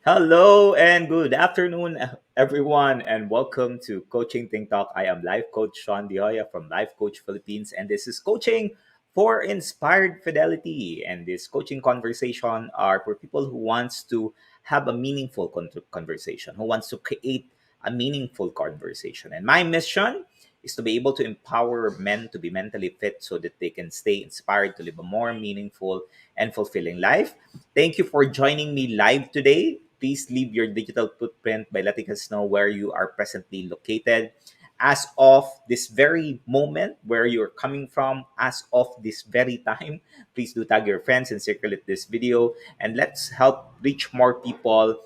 Hello and good afternoon, everyone, and welcome to Coaching Think Talk. I am Life Coach Shaun Joya from Life Coach Philippines, and this is coaching for inspired fidelity. And this coaching conversation are for people who wants to have a meaningful conversation, who wants to create a meaningful conversation. And my mission is to be able to empower men to be mentally fit so that they can stay inspired to live a more meaningful and fulfilling life. Thank you for joining me live today. Please leave your digital footprint by letting us know where you are presently located. As of this very moment, where you're coming from, as of this very time, please do tag your friends and circulate this video. And let's help reach more people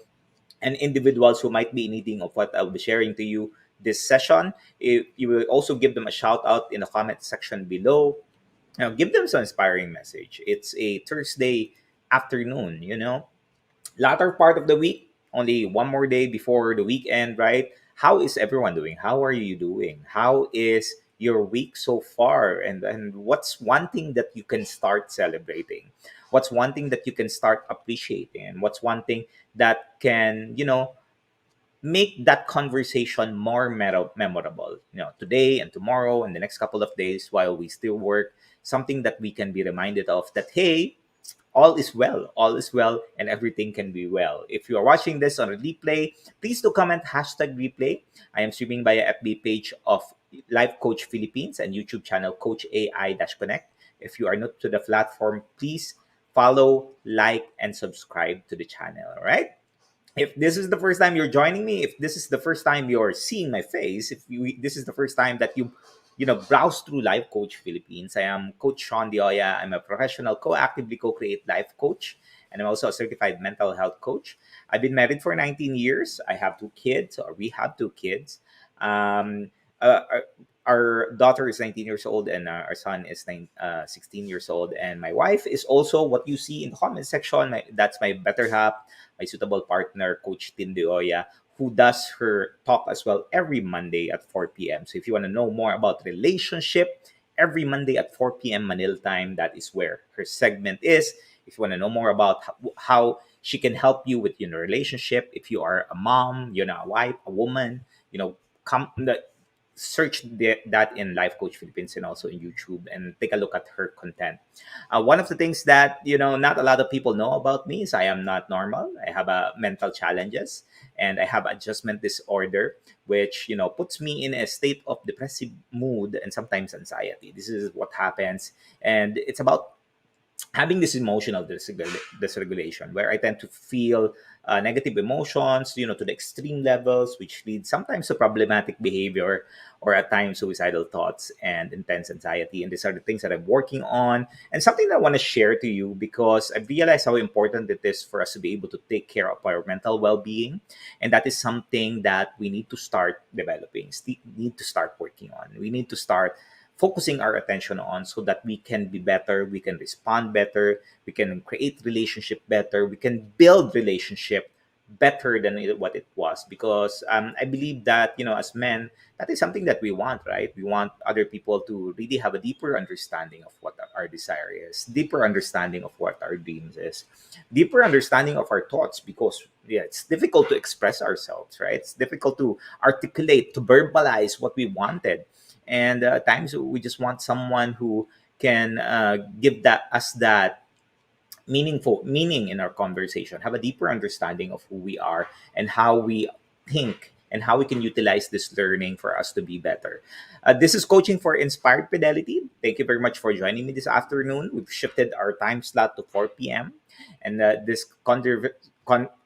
and individuals who might be needing of what I'll be sharing to you this session. If you will also give them a shout out in the comment section below, give them some inspiring message. It's a Thursday afternoon, latter part of the week, only one more day before the weekend, right? How is everyone doing? How are you doing? How is your week so far? And what's one thing that you can start celebrating? What's one thing that you can start appreciating? And what's one thing that can, make that conversation more memorable, today and tomorrow and the next couple of days while we still work, something that we can be reminded of that, hey, all is well, and everything can be well. If you are watching this on a replay, please do comment hashtag replay. I am streaming via FB page of Life Coach Philippines and YouTube channel Coach AI-Connect. If you are new to the platform, please follow, like, and subscribe to the channel. All right. If this is the first time you're joining me, if this is the first time you're seeing my face, if this is the first time that you browse through Life Coach Philippines, I am Coach Shaun Dioya. I'm a professional co-actively co-create life coach, and I'm also a certified mental health coach. I've been married for 19 years. I have two kids, or we have two kids. Um, our daughter is 19 years old, and our son is 16 years old. And my wife is also what you see in the comment section. That's my better half, my suitable partner, Coach Tindioya, who does her talk as well every Monday at 4 p.m. So if you want to know more about relationship, every Monday at 4 p.m. Manila time, that is where her segment is. If you want to know more about how she can help you with your relationship, if you are a mom, a wife, a woman, come search that in Life Coach Philippines and also in YouTube and take a look at her content. One of the things that not a lot of people know about me is I am not normal. I have mental challenges and I have adjustment disorder, which puts me in a state of depressive mood and sometimes anxiety. This is what happens, and it's about having this emotional dysregulation where I tend to feel negative emotions, to the extreme levels, which leads sometimes to problematic behavior or at times suicidal thoughts and intense anxiety. And these are the things that I'm working on and something that I want to share to you because I realize how important it is for us to be able to take care of our mental well being. And that is something that we need to start developing, need to start working on. We need to start focusing our attention on so that we can be better, we can respond better, we can create relationship better, we can build relationship better than what it was. Because I believe that as men, that is something that we want, right? We want other people to really have a deeper understanding of what our desire is, deeper understanding of what our dreams is, deeper understanding of our thoughts. Because it's difficult to express ourselves, right? It's difficult to articulate, to verbalize what we wanted, and at times we just want someone who can give that meaningful meaning in our conversation, have a deeper understanding of who we are and how we think and how we can utilize this learning for us to be better. This is coaching for inspired fidelity. Thank you very much for joining me this afternoon. We've shifted our time slot to 4 p.m. and this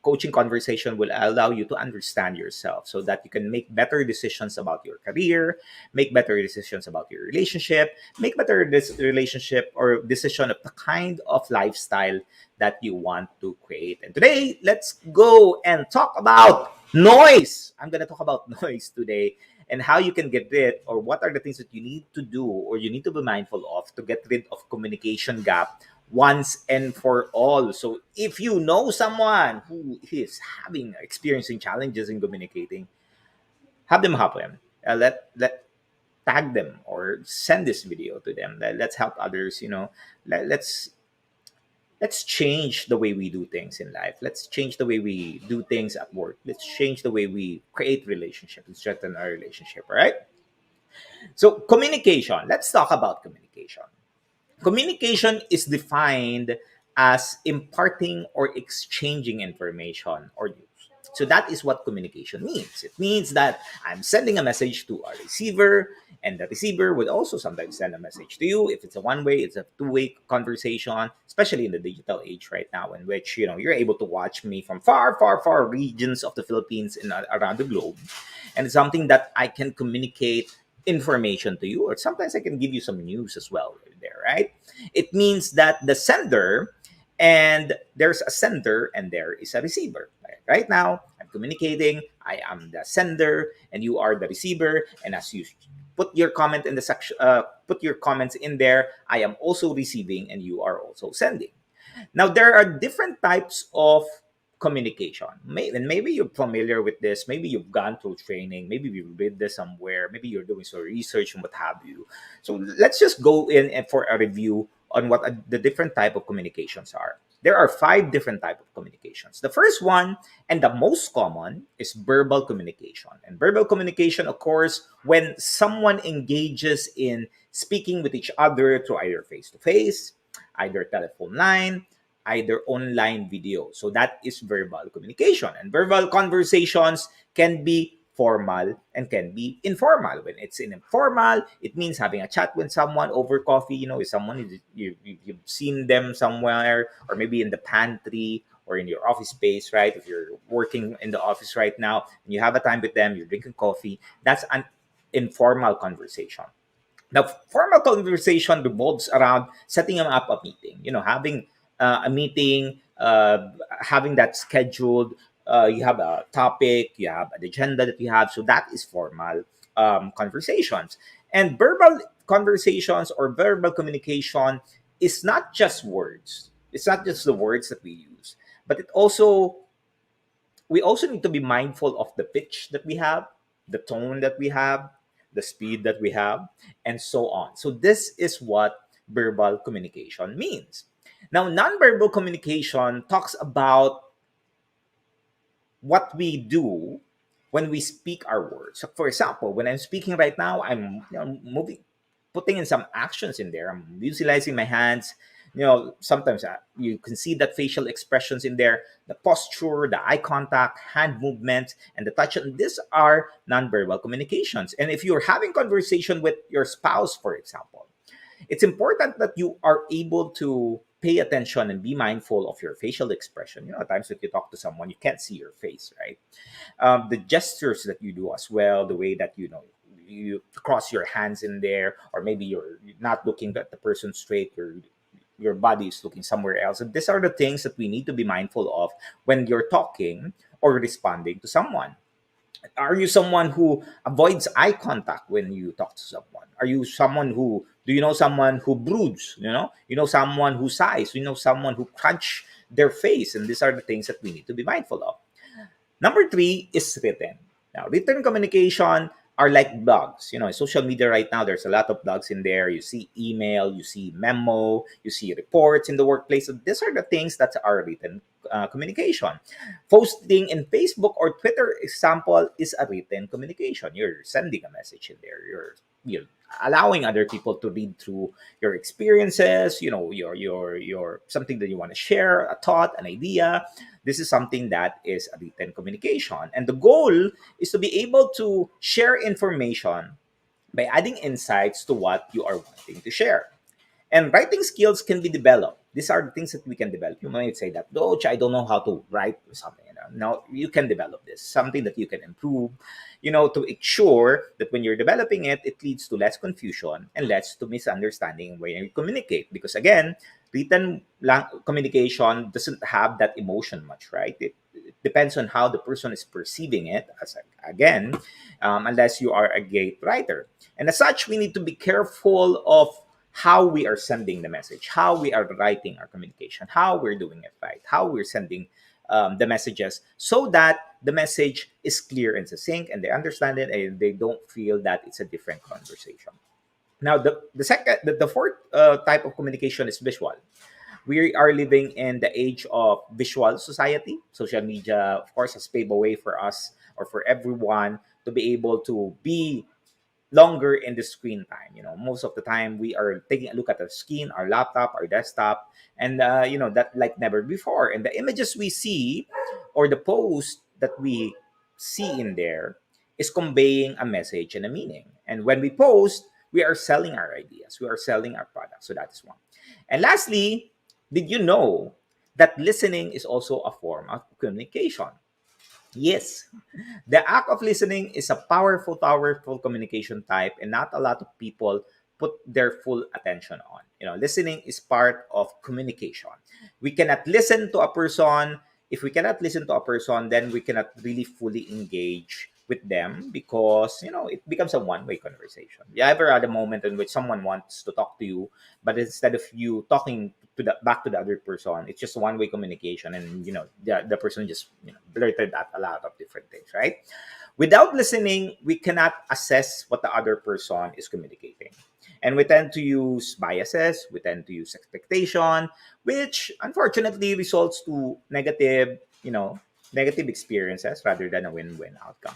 coaching conversation will allow you to understand yourself so that you can make better decisions about your career, make better decisions about your relationship, make better relationship or decision of the kind of lifestyle that you want to create. And today, let's go and talk about noise. I'm going to talk about noise today and how you can get rid, or what are the things that you need to do or you need to be mindful of to get rid of communication gap once and for all. So if you know someone who is experiencing challenges in communicating, have them help them. Let tag them or send this video to them. Let's help others. Let's let's change the way we do things in life. Let's change the way we do things at work. Let's change the way we create relationships and strengthen our relationship. All right. So communication. Let's talk about communication. Communication is defined as imparting or exchanging information or news. So that is what communication means. It means that I'm sending a message to a receiver, and the receiver would also sometimes send a message to you. If it's a one way, it's a two-way conversation, especially in the digital age right now, in which you're able to watch me from far, far, far regions of the Philippines and around the globe. And it's something that I can communicate information to you, or sometimes I can give you some news as well there, right? It means that the sender, and there's a sender and there is a receiver. Right now, I'm communicating. I am the sender and you are the receiver. And as you put your comment in the section, put your comments in there, I am also receiving and you are also sending. Now, there are different types of communication. And maybe you're familiar with this. Maybe you've gone through training. Maybe you read this somewhere. Maybe you're doing some research and what have you. So let's just go in and for a review on what the different type of communications are. There are five different type of communications. The first one and the most common is verbal communication. And verbal communication occurs when someone engages in speaking with each other through either face to face, either telephone line, either online video. So that is verbal communication. And verbal conversations can be formal and can be informal. When it's informal, it means having a chat with someone over coffee. If someone you've seen them somewhere, or maybe in the pantry or in your office space, right? If you're working in the office right now and you have a time with them, you're drinking coffee, that's an informal conversation. Now, formal conversation revolves around setting up a meeting, having a meeting, having that scheduled. You have a topic, you have an agenda that you have. So that is formal conversations. And verbal conversations or verbal communication is not just words. It's not just the words that we use, but we also need to be mindful of the pitch that we have, the tone that we have, the speed that we have, and so on. So, this is what verbal communication means. Now, nonverbal communication talks about what we do when we speak our words. So, for example, when I'm speaking right now, I'm moving, putting in some actions in there. I'm visualizing my hands. Sometimes you can see that facial expressions in there, the posture, the eye contact, hand movement, and the touch. And these are nonverbal communications. And if you're having conversation with your spouse, for example, it's important that you are able to pay attention and be mindful of your facial expression. At times if you talk to someone, you can't see your face, right? The gestures that you do as well, the way that you cross your hands in there, or maybe you're not looking at the person straight, your body is looking somewhere else. And these are the things that we need to be mindful of when you're talking or responding to someone. Are you someone who avoids eye contact when you talk to someone? Are you someone who do you know someone who broods? Someone who sighs. Someone who crunch their face, and these are the things that we need to be mindful of. Number three is written. Now, written communication are like blogs. In social media right now, there's a lot of blogs in there. You see email, you see memo, you see reports in the workplace. So these are the things that are written communication. Posting in Facebook or Twitter, example, is a written communication. You're sending a message in there. You're allowing other people to read through your experiences. Your something that you want to share, a thought, an idea. This is something that is a written communication. And the goal is to be able to share information by adding insights to what you are wanting to share. And writing skills can be developed. These are the things that we can develop. You might say that, Coach, I don't know how to write or something. No, you can develop this. Something that you can improve, to ensure that when you're developing it, it leads to less confusion and less to misunderstanding when you communicate. Because again, communication doesn't have that emotion much, right? It depends on how the person is perceiving it. Again, unless you are a great writer, and as such, we need to be careful of how we are sending the message, how we are writing our communication, how we're doing it right, how we're sending the messages, so that the message is clear and succinct, and they understand it, and they don't feel that it's a different conversation. Now, the fourth type of communication is visual. We are living in the age of visual society. Social media, of course, has paved a way for us or for everyone to be able to be longer in the screen time. Most of the time we are taking a look at our screen, our laptop, our desktop, and that like never before. And the images we see or the post that we see in there is conveying a message and a meaning. And when we post, we are selling our ideas, we are selling our products. So that is one. And lastly, did you know that listening is also a form of communication? Yes, the act of listening is a powerful, powerful communication type, and not a lot of people put their full attention on. Listening is part of communication. We cannot listen to a person. If we cannot listen to a person, then we cannot really fully engage with them, because it becomes a one-way conversation. You ever had a moment in which someone wants to talk to you, but instead of you talking to the back to the other person, it's just one-way communication, and the person just blurted out a lot of different things, right? Without listening, we cannot assess what the other person is communicating. And we tend to use biases, we tend to use expectation, which unfortunately results to negative experiences rather than a win-win outcome.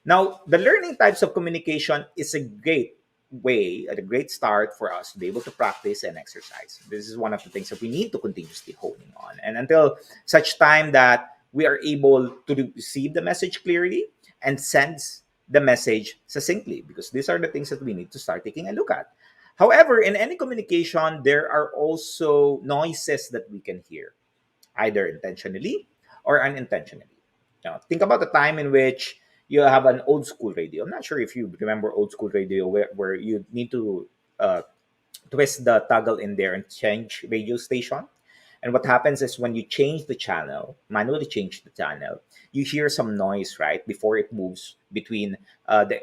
Now, the learning types of communication is a great way, a great start for us to be able to practice and exercise. This is one of the things that we need to continuously honing on. And until such time that we are able to receive the message clearly and sense the message succinctly, because these are the things that we need to start taking a look at. However, in any communication, there are also noises that we can hear, either intentionally or unintentionally. Now, think about the time in which you have an old school radio. I'm not sure if you remember old school radio, where you need to uh, twist the toggle in there and change radio station. And what happens is when you change the channel, manually change the channel, you hear some noise, right, before it moves between the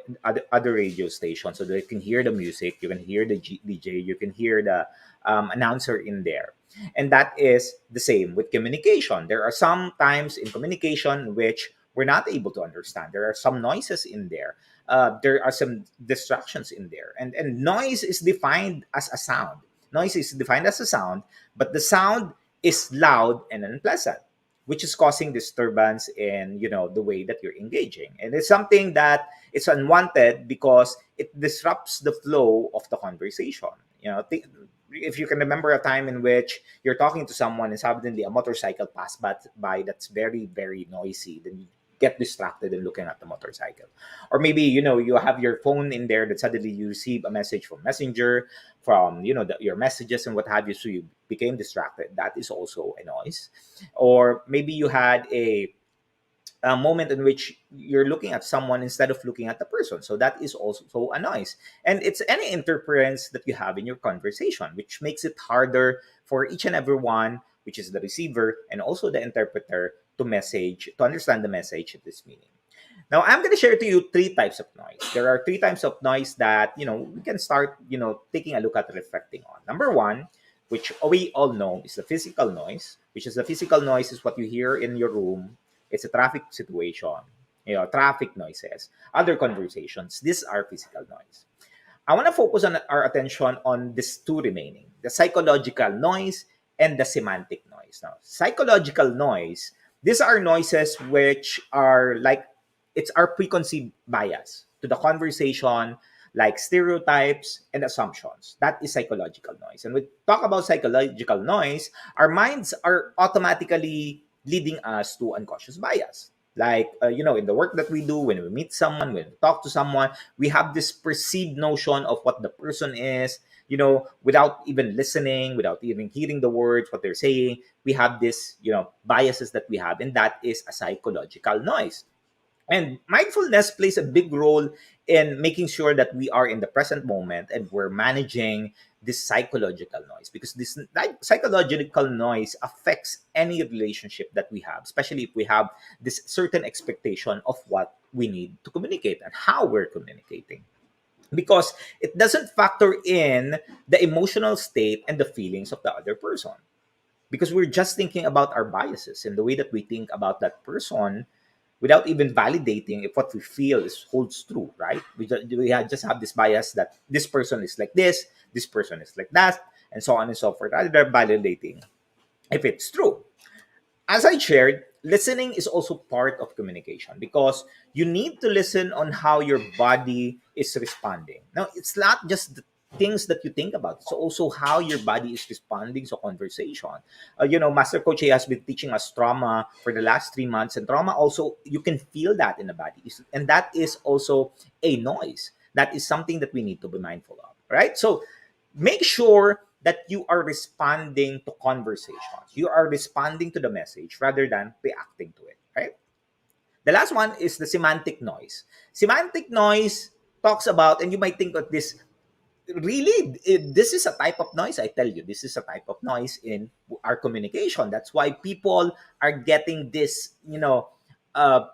other radio stations, so that you can hear the music, you can hear the DJ, you can hear the announcer in there. And that is the same with communication. There are some times in communication which we're not able to understand. There are some noises in there. There are some distractions in there. And noise is defined as a sound. Noise is defined as a sound, but the sound is loud and unpleasant, which is causing disturbance in the way that you're engaging. And it's something that it's unwanted because it disrupts the flow of the conversation. If you can remember a time in which you're talking to someone and suddenly a motorcycle passed by that's very, very noisy, then you get distracted and looking at the motorcycle. Or maybe you have your phone in there that suddenly you receive a message from messenger, from your messages and what have you, so you became distracted. That is also a noise. Or maybe you had a moment in which you're looking at someone instead of looking at the person. So that is also a noise. And it's any interference that you have in your conversation, which makes it harder for each and every one, which is the receiver and also the interpreter, to understand the message it is meaning. Now, I'm going to share to you three types of noise. There are three types of noise that, we can start, taking a look at, reflecting on. Number one, which we all know, is the physical noise, which is the physical noise is what you hear in your room. It's a traffic situation, traffic noises, other conversations. These are physical noise. I want to focus on our attention on these two remaining, the psychological noise and the semantic noise. Now, psychological noise, these are noises which are like, it's our preconceived bias to the conversation, like stereotypes and assumptions. That is psychological noise. And we talk about psychological noise, our minds are automatically leading us to unconscious bias. Like, in the work that we do, when we meet someone, when we talk to someone, we have this perceived notion of what the person is, without even listening, without even hearing the words, what they're saying. We have this, biases that we have, and that is a psychological noise. And mindfulness plays a big role in making sure that we are in the present moment and we're managing this psychological noise, because this psychological noise affects any relationship that we have, especially if we have this certain expectation of what we need to communicate and how we're communicating, because it doesn't factor in the emotional state and the feelings of the other person, because we're just thinking about our biases and the way that we think about that person without even validating if what we feel is holds true, right? Just have this bias that this person is like this person is like that, and so on and so forth, rather than validating. if it's true. As I shared, listening is also part of communication because you need to listen on how your body is responding. Now, it's not just the things that you think about, it's also how your body is responding to conversation. Master Coach has been teaching us trauma for the last 3 months, and trauma also, you can feel that in the body. And that is also a noise. That is something that we need to be mindful of, right? So, make sure that you are responding to conversations. You are responding to the message rather than reacting to it, right? The last one is the semantic noise. Semantic noise talks about, and you might think of this, really, this is a type of noise. I tell you, this is a type of noise in our communication. That's why people are getting this,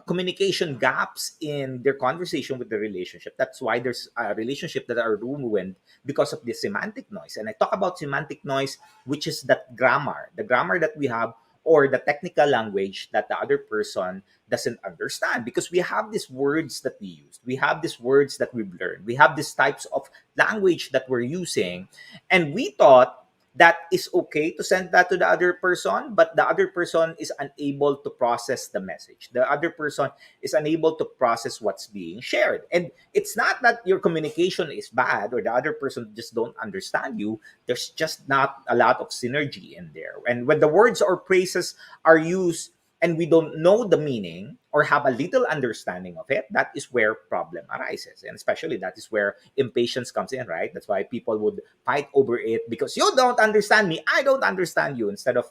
communication gaps in their conversation with the relationship. That's why there's a relationship that are ruined because of the semantic noise. And I talk about semantic noise, which is that grammar, the grammar that we have, or the technical language that the other person doesn't understand, because we have these words that we use, we have these words that we've learned, we have these types of language that we're using, and we thought that is okay to send that to the other person, but the other person is unable to process the message, the other person is unable to process what's being shared. And it's not that your communication is bad or the other person just don't understand you, there's just not a lot of synergy in there. And when the words or phrases are used and we don't know the meaning or have a little understanding of it, that is where problem arises. And especially that is where impatience comes in, right? That's why people would fight over it, because you don't understand me, I don't understand you, instead of,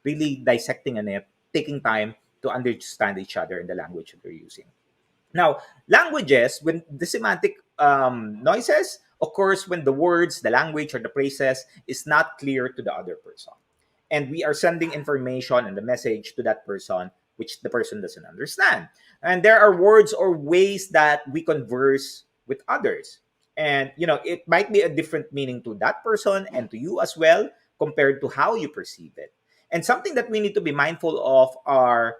really dissecting in it, taking time to understand each other in the language that they're using. Now, languages, when the semantic noises occurs when the words, the language, or the phrases is not clear to the other person. And we are sending information and the message to that person, which the person doesn't understand. And there are words or ways that we converse with others. And, it might be a different meaning to that person and to you as well, compared to how you perceive it. And something that we need to be mindful of are,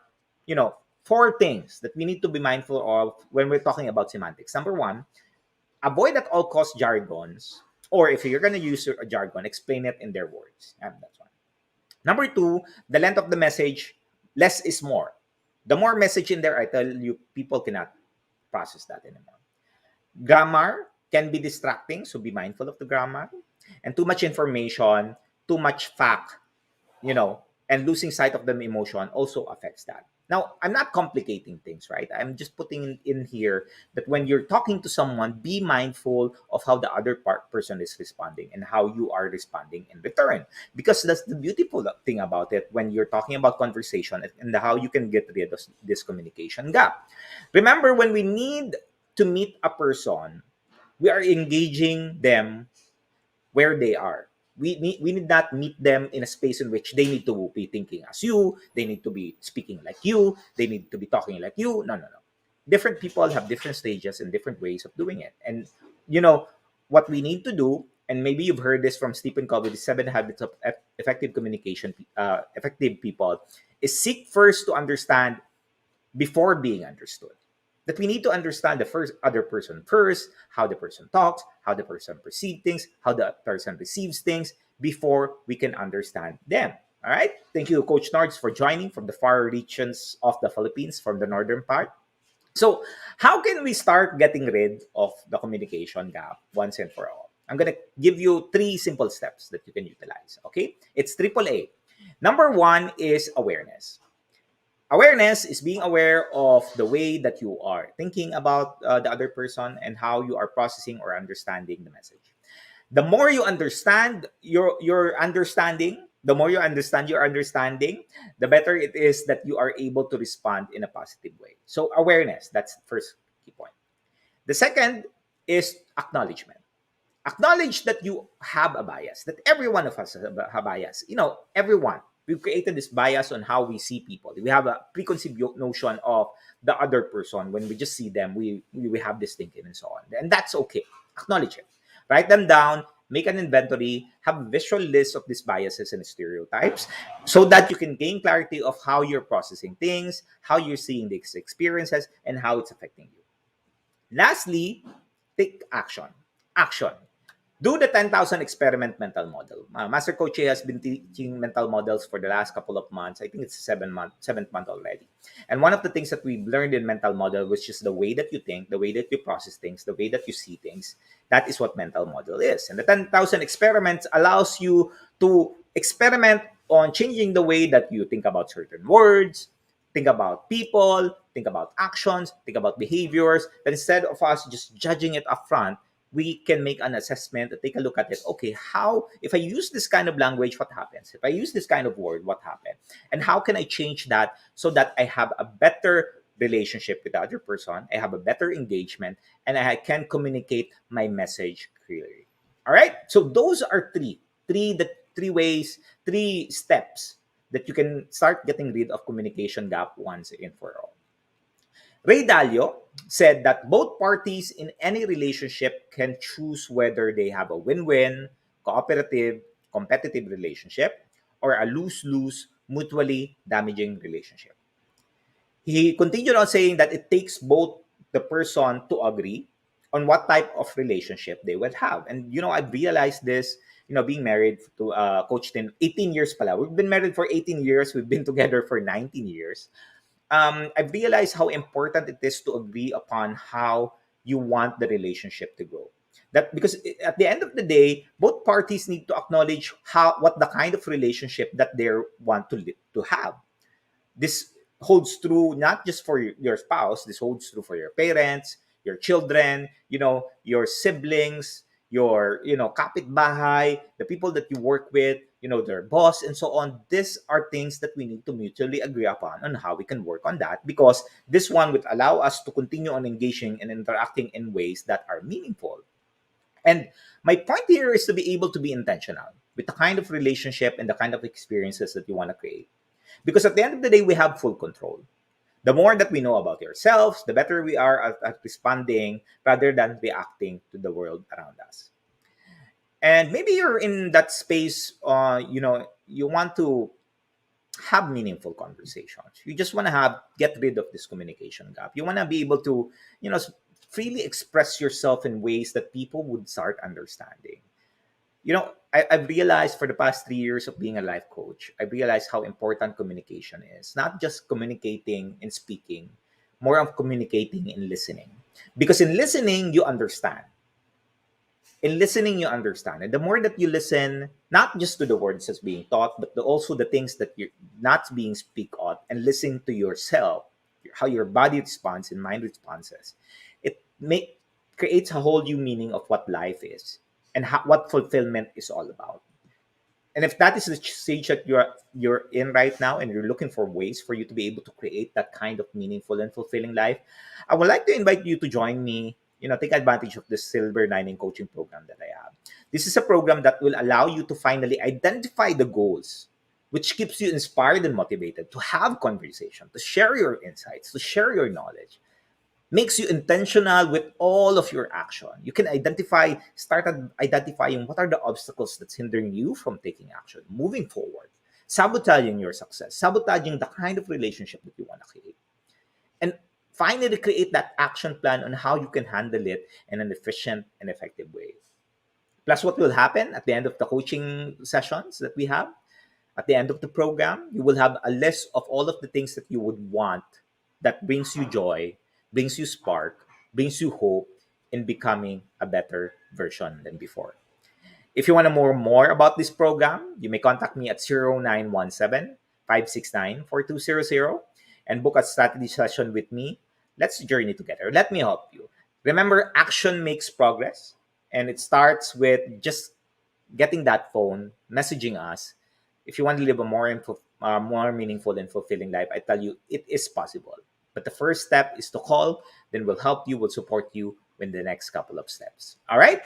you know, four things that we need to be mindful of when we're talking about semantics. Number one, avoid at all cost jargons, or if you're going to use a jargon, explain it in their words. And that's one. Number two, the length of the message, less is more. The more message in there, I tell you, people cannot process that anymore. Grammar can be distracting, so be mindful of the grammar. And too much information, too much fact, and losing sight of the emotion also affects that. Now, I'm not complicating things, right? I'm just putting in here that when you're talking to someone, be mindful of how the other person is responding and how you are responding in return. Because that's the beautiful thing about it when you're talking about conversation and how you can get rid of this communication gap. Remember, when we need to meet a person, we are engaging them where they are. We need not meet them in a space in which they need to be thinking as you, they need to be speaking like you, they need to be talking like you. No, no, no. Different people have different stages and different ways of doing it. And you know what we need to do, and maybe you've heard this from Stephen Covey, the 7 habits of effective communication, effective people, is seek first to understand before being understood. That we need to understand the first other person first, how the person talks, how the person perceives things, how the person receives things before we can understand them. All right. Thank you, Coach Nards, for joining from the far regions of the Philippines, from the northern part. So, how can we start getting rid of the communication gap once and for all? I'm going to give you 3 simple steps that you can utilize. Okay. It's triple A. Number one is awareness. Awareness is being aware of the way that you are thinking about the other person and how you are processing or understanding the message. The more you understand your understanding, the more you understand your understanding, the better it is that you are able to respond in a positive way. So awareness, that's the first key point. The second is acknowledgement. Acknowledge that you have a bias, that every one of us have a bias. Everyone. We've created this bias on how we see people. We have a preconceived notion of the other person. When we just see them, we have this thinking and so on. And that's okay. Acknowledge it. Write them down, make an inventory, have a visual list of these biases and stereotypes so that you can gain clarity of how you're processing things, how you're seeing these experiences, and how it's affecting you. Lastly, take action. Action. Do the 10,000 experiment mental model. Master Coach has been teaching mental models for the last couple of months. I think it's seventh month already. And one of the things that we've learned in mental model was just the way that you think, the way that you process things, the way that you see things. That is what mental model is. And the 10,000 experiments allows you to experiment on changing the way that you think about certain words, think about people, think about actions, think about behaviors. That instead of us just judging it upfront, we can make an assessment and take a look at it. Okay, how, if I use this kind of language, what happens? If I use this kind of word, what happens? And how can I change that so that I have a better relationship with the other person, I have a better engagement, and I can communicate my message clearly. All right. So those are three ways, three steps that you can start getting rid of communication gap once and for all. Ray Dalio said that both parties in any relationship can choose whether they have a win-win, cooperative, competitive relationship, or a lose-lose, mutually damaging relationship. He continued on saying that it takes both the person to agree on what type of relationship they would have. And, I've realized this, being married to Coach Tin, 18 years pala. We've been married for 18 years. We've been together for 19 years. I've realized how important it is to agree upon how you want the relationship to go. That because at the end of the day, both parties need to acknowledge what the kind of relationship that they want to have. This holds true not just for your spouse. This holds true for your parents, your children, your siblings, your kapitbahay, the people that you work with, their boss, and so on. These are things that we need to mutually agree upon on how we can work on that, because this one would allow us to continue on engaging and interacting in ways that are meaningful. And my point here is to be able to be intentional with the kind of relationship and the kind of experiences that you want to create, because at the end of the day, we have full control. The more that we know about ourselves, the better we are at responding rather than reacting to the world around us. And maybe you're in that space, you want to have meaningful conversations. You just want to get rid of this communication gap. You want to be able to, freely express yourself in ways that people would start understanding. I've realized for the past 3 years of being a life coach, I've realized how important communication is. Not just communicating and speaking, more of communicating and listening. Because in listening, you understand. In listening, you understand. And the more that you listen, not just to the words that's being taught, but also the things that you're not being speak out, and listen to yourself, how your body responds and mind responses, it creates a whole new meaning of what life is and what fulfillment is all about. And if that is the stage that you're in right now, and you're looking for ways for you to be able to create that kind of meaningful and fulfilling life, I would like to invite you to join me, take advantage of the Silver Lining coaching program that I have. This is a program that will allow you to finally identify the goals, which keeps you inspired and motivated to have conversation, to share your insights, to share your knowledge, makes you intentional with all of your action. You can start identifying what are the obstacles that's hindering you from taking action, moving forward, sabotaging your success, sabotaging the kind of relationship that you want to create. And finally, create that action plan on how you can handle it in an efficient and effective way. Plus, what will happen at the end of the coaching sessions that we have, at the end of the program, you will have a list of all of the things that you would want that brings you joy, brings you spark, brings you hope in becoming a better version than before. If you want to know more about this program, you may contact me at 0917-569-4200 and book a strategy session with me. Let's journey together. Let me help you. Remember, action makes progress, and it starts with just getting that phone, messaging us. If you want to live a more meaningful and fulfilling life, I tell you, it is possible. But the first step is to call, then we'll help you, we'll support you in the next couple of steps. All right?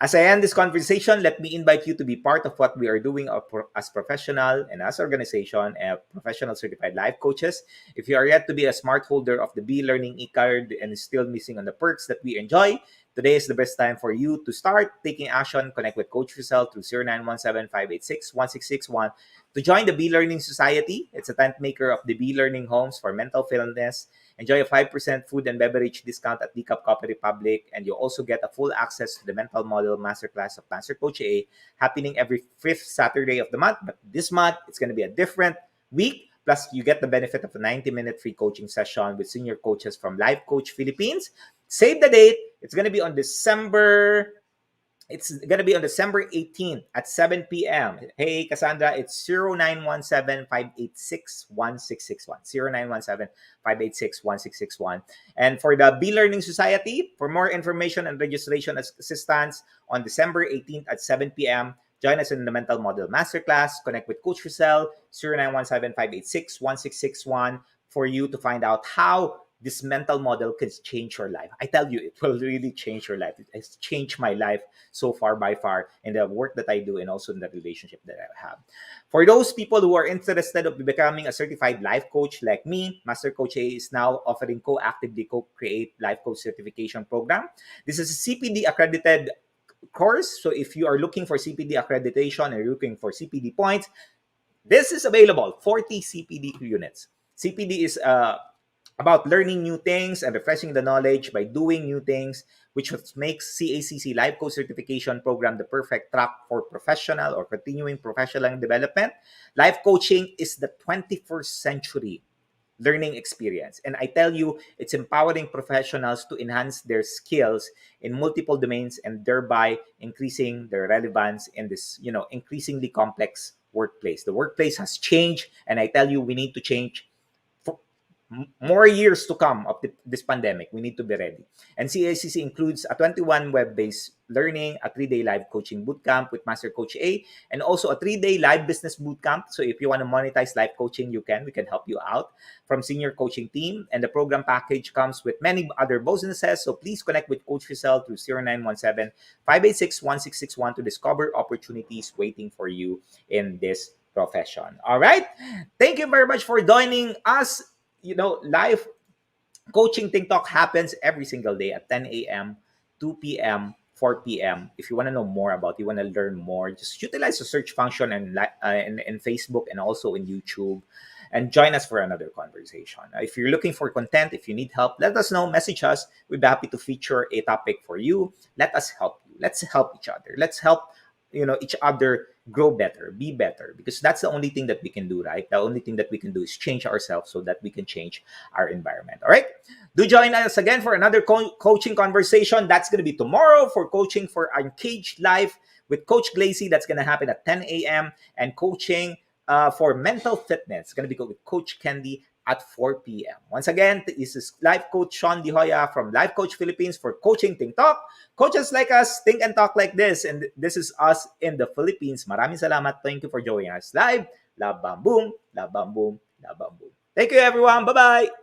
As I end this conversation, let me invite you to be part of what we are doing as professional and as organization and professional certified life coaches. If you are yet to be a smart holder of the Be Learning e-card and is still missing on the perks that we enjoy, Today is the best time for you to start taking action. Connect with Coach Rizal through 0917-586-1661 to join the B-Learning Society. It's a tent maker of the B-Learning homes for mental wellness. Enjoy a 5% food and beverage discount at Decaf Coffee Republic, and you also get a full access to the Mental Model Masterclass of Master Coach A, happening every fifth Saturday of the month. But this month, it's going to be a different week. Plus, you get the benefit of a 90-minute free coaching session with senior coaches from Life Coach Philippines. Save the date. It's going to be on December 18th at 7 p.m. Hey, Cassandra, it's 0917-586-1661. 0917-586-1661. And for the B-Learning Society, for more information and registration assistance on December 18th at 7 p.m., join us in the Mental Model Masterclass. Connect with Coach Rizal, 0917-586-1661, for you to find out how this mental model can change your life. I tell you, it will really change your life. It has changed my life so far by far in the work that I do and also in the relationship that I have. For those people who are interested of becoming a certified life coach like me, Master Coach A is now offering Co-Actively Co-Create Life Coach Certification Program. This is a CPD accredited course. So if you are looking for CPD accreditation and you're looking for CPD points, this is available. 40 CPD units. CPD is about learning new things and refreshing the knowledge by doing new things, which makes CACC Life Coach Certification Program the perfect track for professional or continuing professional development. Life coaching is the 21st century learning experience. And I tell you, it's empowering professionals to enhance their skills in multiple domains and thereby increasing their relevance in this, increasingly complex workplace. The workplace has changed, and I tell you, we need to change for more years to come of this pandemic. We need to be ready. And CACC includes a 21 web-based learning, a 3-day live coaching bootcamp with Master Coach A, and also a 3-day live business bootcamp. So if you want to monetize live coaching, we can help you out from senior coaching team. And the program package comes with many other bonuses. So please connect with Coach Rizal through 0917-586-1661 to discover opportunities waiting for you in this profession. All right. Thank you very much for joining us. Live coaching TikTok happens every single day at 10 a.m., 2 p.m., 4 p.m. If you want to know more about, you want to learn more, just utilize the search function in Facebook and also in YouTube, and join us for another conversation. If you're looking for content, if you need help, let us know. Message us. We'd be happy to feature a topic for you. Let us help you. Let's help each other. Let's help each other grow better, be better, because that's the only thing that we can do, right? The only thing that we can do is change ourselves so that we can change our environment. All right, do join us again for another coaching conversation. That's going to be tomorrow for coaching for Uncaged Life with Coach Glacy. That's going to happen at 10 a.m. and coaching for mental fitness. It's going to be with Coach Candy at 4 p.m. Once again, this is Life Coach Shaun from Life Coach Philippines for Coaching Think Talk. Coaches like us think and talk like this, and this is us in the Philippines. Maraming salamat. Thank you for joining us live. Love, bam, boom. Love, bam, boom. Love, bam, boom. Thank you, everyone. Bye-bye.